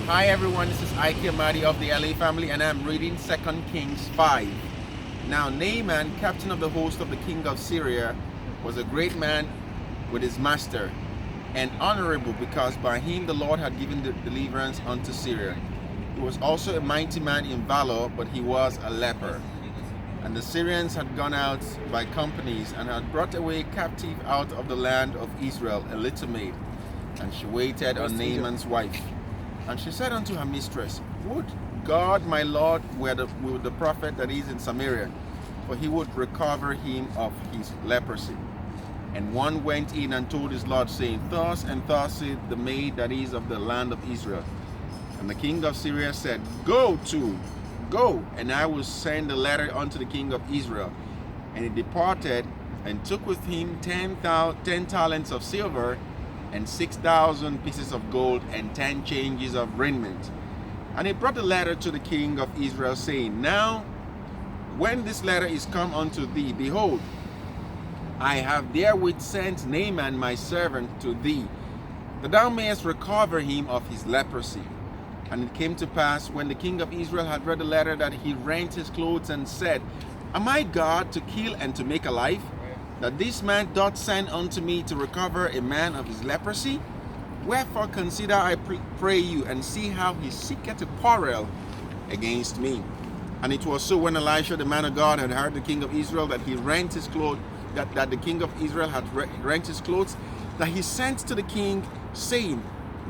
Hi everyone, this is Ike Amadi of the LA family, and I'm reading 2 Kings 5. Now Naaman, captain of the host of the king of Syria, was a great man with his master, and honorable, because by him the Lord had given the deliverance unto Syria. He was also a mighty man in valor, but he was a leper. And the Syrians had gone out by companies, and had brought away captive out of the land of Israel a little maid, and she waited on Naaman's wife. And she said unto her mistress, Would God my Lord were the prophet that is in Samaria, for he would recover him of his leprosy. And one went in and told his Lord, saying, Thus and thus saith the maid that is of the land of Israel. And the king of Syria said, Go, and I will send a letter unto the king of Israel. And he departed, and took with him 10 talents of silver, and 6,000 pieces of gold, and 10 changes of raiment. And he brought the letter to the king of Israel, saying, Now, when this letter is come unto thee, behold, I have therewith sent Naaman my servant to thee, that thou mayest recover him of his leprosy. And it came to pass, when the king of Israel had read the letter, that he rent his clothes, and said, Am I God to kill and to make alive, that this man doth send unto me to recover a man of his leprosy? Wherefore consider, I pray you, and see how he seeketh a quarrel against me. And it was so, when Elisha the man of God had heard the king of Israel that he rent his clothes, that the king of Israel had rent his clothes, that he sent to the king, saying,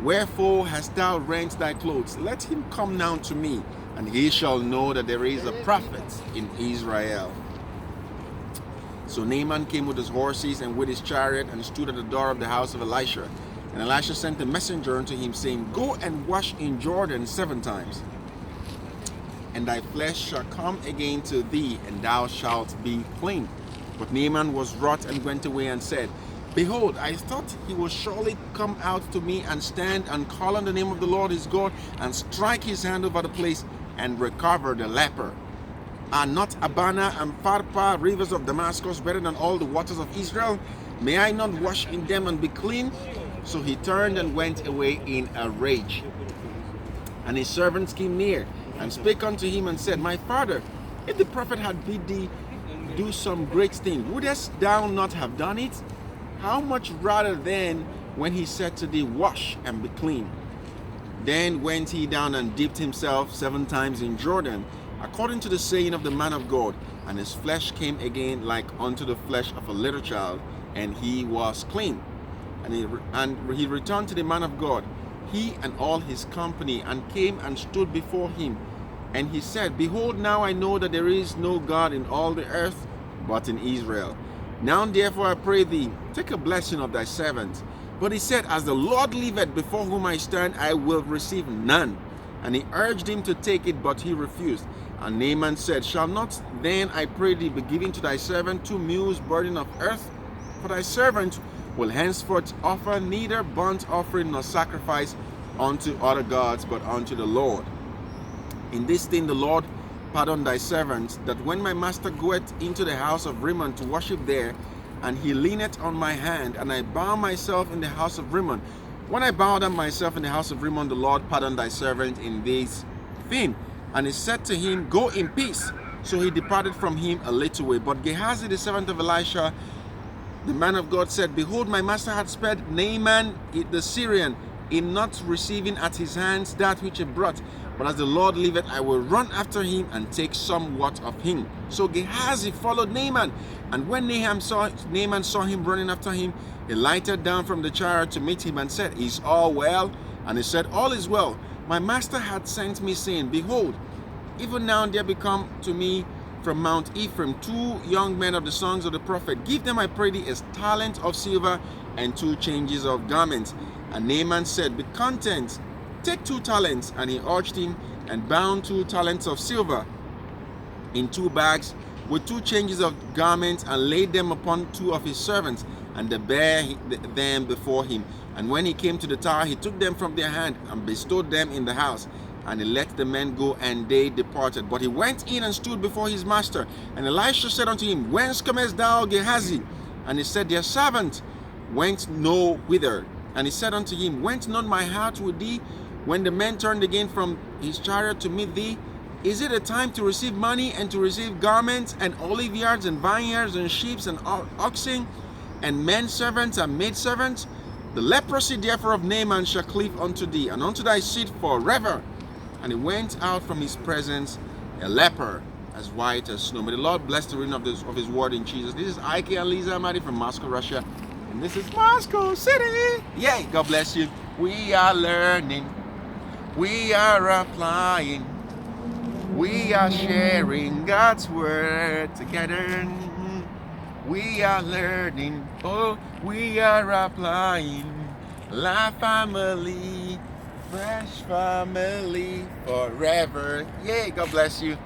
Wherefore hast thou rent thy clothes? Let him come now to me, and he shall know that there is a prophet in Israel. So Naaman came with his horses and with his chariot, and stood at the door of the house of Elisha. And Elisha sent a messenger unto him, saying, Go and wash in Jordan 7 times, and thy flesh shall come again to thee, and thou shalt be clean. But Naaman was wroth, and went away, and said, Behold, I thought he will surely come out to me, and stand and call on the name of the Lord his God, and strike his hand over the place, and recover the leper. Are not Abana and Pharpar, rivers of Damascus, better than all the waters of Israel? May I not wash in them and be clean? So he turned and went away in a rage. And his servants came near, and spake unto him, and said, My father, if the prophet had bid thee do some great thing, wouldest thou not have done it? How much rather then, when he said to thee, Wash and be clean? Then went he down and dipped himself 7 times in Jordan, according to the saying of the man of God, and his flesh came again like unto the flesh of a little child, and he was clean. And he returned to the man of God, he and all his company, and came and stood before him. And he said, Behold, now I know that there is no God in all the earth but in Israel. Now therefore I pray thee, take a blessing of thy servant. But he said, As the Lord liveth, before whom I stand, I will receive none. And he urged him to take it, but he refused. And Naaman said, Shall not then, I pray thee, be given to thy servant 2 mules burden of earth? For thy servant will henceforth offer neither burnt offering nor sacrifice unto other gods, but unto the Lord. In this thing the Lord pardon thy servant, that when my master goeth into the house of Rimmon to worship there, and he leaneth on my hand, and I bow myself in the house of Rimmon, when I bow down myself in the house of Rimmon, the Lord pardon thy servant in this thing. And he said to him, Go in peace. So he departed from him a little way. But Gehazi, the servant of Elisha, the man of God, said, Behold, my master had spared Naaman the Syrian, in not receiving at his hands that which he brought. But as the Lord liveth, I will run after him, and take somewhat of him. So Gehazi followed Naaman. And when Naaman saw him running after him, he lighted down from the chariot to meet him, and said, Is all well? And he said, All is well. My master had sent me, saying, Behold, even now there become to me from Mount Ephraim 2 young men of the sons of the prophet. Give them, I pray thee, a talent of silver, and 2 changes of garments. And Naaman said, Be content, take 2 talents. And he urged him, and bound 2 talents of silver in 2 bags, with 2 changes of garments, and laid them upon 2 of his servants, and they bare them before him. And when he came to the tower, he took them from their hand, and bestowed them in the house. And he let the men go, and they departed. But he went in and stood before his master. And Elisha said unto him, Whence comest thou, Gehazi? And he said, Their servant went no whither. And he said unto him, Went not my heart with thee when the men turned again from his chariot to meet thee, is it a time to receive money and to receive garments and olive yards and vineyards and sheep and oxen and men servants and maid servants? The leprosy therefore of Naaman shall cleave unto thee and unto thy seed forever. And he went out from his presence a leper as white as snow. May the Lord bless the reading of his word in Jesus. This is Ike Amadi from Moscow, Russia. And this is Moscow City. Yay! God bless you. We are learning. We are applying. We are sharing God's word together. We are learning. Oh, we are applying. Life family, fresh family, forever. Yay! God bless you.